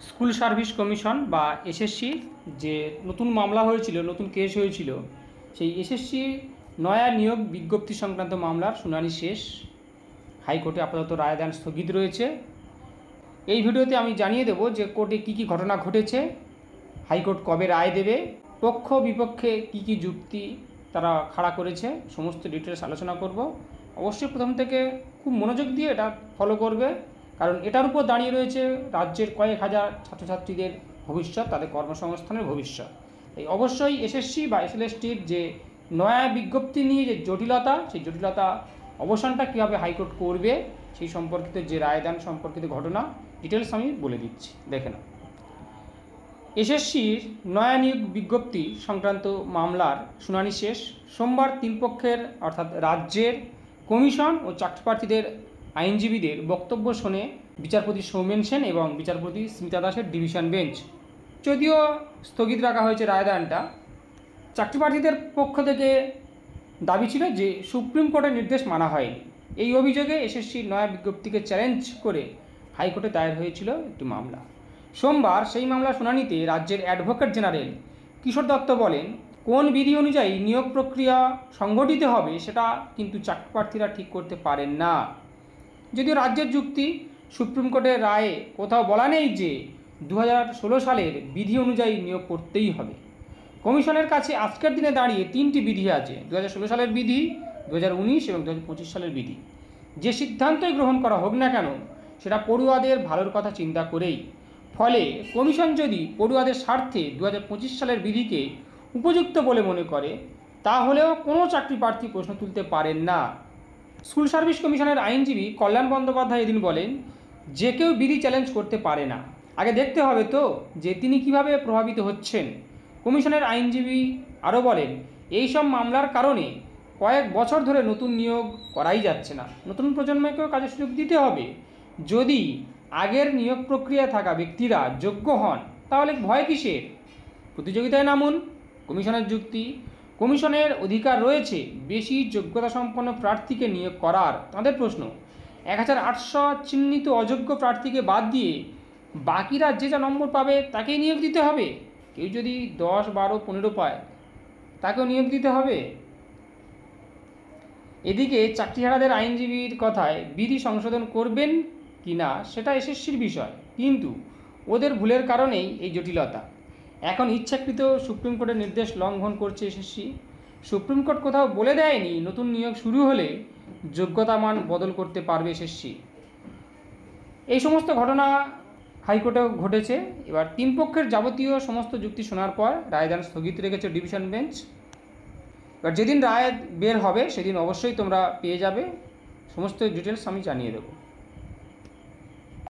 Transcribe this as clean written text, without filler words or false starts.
School service commission বা SSC যে নতুন মামলা হয়েছিল, নতুন কেস হয়েছিল, সেই এসএসসি নয়া নিয়োগ বিজ্ঞপ্তি সংক্রান্ত মামলার শুনানি শেষ। হাইকোর্টে আপাতত রায়দান স্থগিত রয়েছে। এই ভিডিওতে আমি জানিয়ে দেব যে কোর্টে কী কী ঘটনা ঘটেছে, হাইকোর্ট কবে রায় দেবে, পক্ষ বিপক্ষে কী কী যুক্তি তারা খাড়া করেছে, সমস্ত ডিটেলস আলোচনা করব। অবশ্যই প্রথম থেকে খুব মনোযোগ দিয়ে এটা ফলো করবে, কারণ এটার উপর দাঁড়িয়ে রয়েছে রাজ্যের কয়েক হাজার ছাত্রছাত্রীদের ভবিষ্যৎ, তাদের কর্মসংস্থানের ভবিষ্যৎ। এই অবশ্যই এসএসসি বা এসএলএসটির যে নয়া বিজ্ঞপ্তি নিয়ে যে জটিলতা, সেই জটিলতা অবসানটা কীভাবে হাইকোর্ট করবে সেই সম্পর্কিত যে রায়দান সম্পর্কিত ঘটনা ডিটেলস আমি বলে দিচ্ছি, দেখে নাও। এসএসসির নয়া নিয়োগ বিজ্ঞপ্তি সংক্রান্ত মামলার শুনানি শেষ। সোমবার তিন পক্ষের অর্থাৎ রাজ্যের কমিশন ও চাকরিপ্রার্থীদের আইনজীবীদের বক্তব্য শোনে বিচারপতি সৌমেন সেন এবং বিচারপতি স্মিতা দাসের ডিভিশন বেঞ্চ। যদিও স্থগিত রাখা হয়েছে রায়দানটা, চাকরিপ্রার্থীদের পক্ষ থেকে দাবি ছিল যে সুপ্রিম কোর্টের নির্দেশ মানা হয়নি। এই অভিযোগে এসএসসির নয়া বিজ্ঞপ্তিকে চ্যালেঞ্জ করে হাইকোর্টে দায়ের হয়েছিল একটি মামলা। সোমবার সেই মামলা শুনানিতে রাজ্যের অ্যাডভোকেট জেনারেল কিশোর দত্ত বলেন, কোন বিধি অনুযায়ী নিয়োগ প্রক্রিয়া সংগঠিত হবে সেটা কিন্তু চাকরিপ্রার্থীরা ঠিক করতে পারেন না। যদিও রাজ্যের যুক্তি, সুপ্রিম কোর্টের রায়ে কোথাও বলা নেই যে 2016 সালের বিধি অনুযায়ী নিয়োগ করতেই হবে। কমিশনের কাছে আজকের দিনে দাঁড়িয়ে তিনটি বিধি আছে, 2016 সালের বিধি, 2019 এবং 2025 সালের বিধি। যে সিদ্ধান্তই গ্রহণ করা হোক না কেন সেটা পড়ুয়াদের ভালোর কথা চিন্তা করেই। ফলে কমিশন যদি পড়ুয়াদের স্বার্থে 2025 সালের বিধিকে উপযুক্ত বলে মনে করে, তাহলেও কোনো চাকরি প্রার্থী প্রশ্ন তুলতে পারেন না। স্কুল সার্ভিস কমিশনের আইনজীবী কল্যাণ বন্দ্যোপাধ্যায় এদিন বলেন, যে কেউ বিধি চ্যালেঞ্জ করতে পারে না, আগে দেখতে হবে তো যে তিনি কিভাবে প্রভাবিত হচ্ছেন। কমিশনের আইনজীবী আরও বলেন, এই সব মামলার কারণে কয়েক বছর ধরে নতুন নিয়োগ করাই যাচ্ছে না, নতুন প্রজন্মকেও কাজের সুযোগ দিতে হবে। যদি আগের নিয়োগ প্রক্রিয়ায় থাকা ব্যক্তিরা যোগ্য হন তাহলে ভয় কিসের, প্রতিযোগিতায় নামুন। কমিশনের যুক্তি, কমিশনের অধিকার রয়েছে বেশি যোগ্যতা সম্পন্ন প্রার্থীকে নিয়োগ করার। তাদের প্রশ্ন, 1800 চিহ্নিত অযোগ্য প্রার্থীকে বাদ দিয়ে বাকিরা যে যা নম্বর পাবে তাকেই নিয়োগ দিতে হবে? কেউ যদি 10, 12, 15 পায় তাকেও নিয়োগ দিতে হবে? এদিকে চাকরিহারাদের আইনজীবীর কথায় বিধি সংশোধন করবেন কি না সেটা এসএসসির বিষয়, কিন্তু ওদের ভুলের কারণেই এই জটিলতা। এখন ইচ্ছাকৃত সুপ্রিম কোর্টের নির্দেশ লঙ্ঘন করছে এসএসসি। সুপ্রিম কোর্ট কোথাও বলে দেয়নি নতুন নিয়োগ শুরু হলে যোগ্যতা মান বদল করতে পারবে এসএসসি। এই সমস্ত ঘটনা হাইকোর্টেও ঘটেছে। এবার তিন পক্ষের যাবতীয় সমস্ত যুক্তি শোনার পর রায়দান স্থগিত রেখেছে ডিভিশন বেঞ্চ। এবার যেদিন রায় বের হবে সেদিন অবশ্যই তোমরা পেয়ে যাবে, সমস্ত ডিটেলস আমি জানিয়ে দেবো।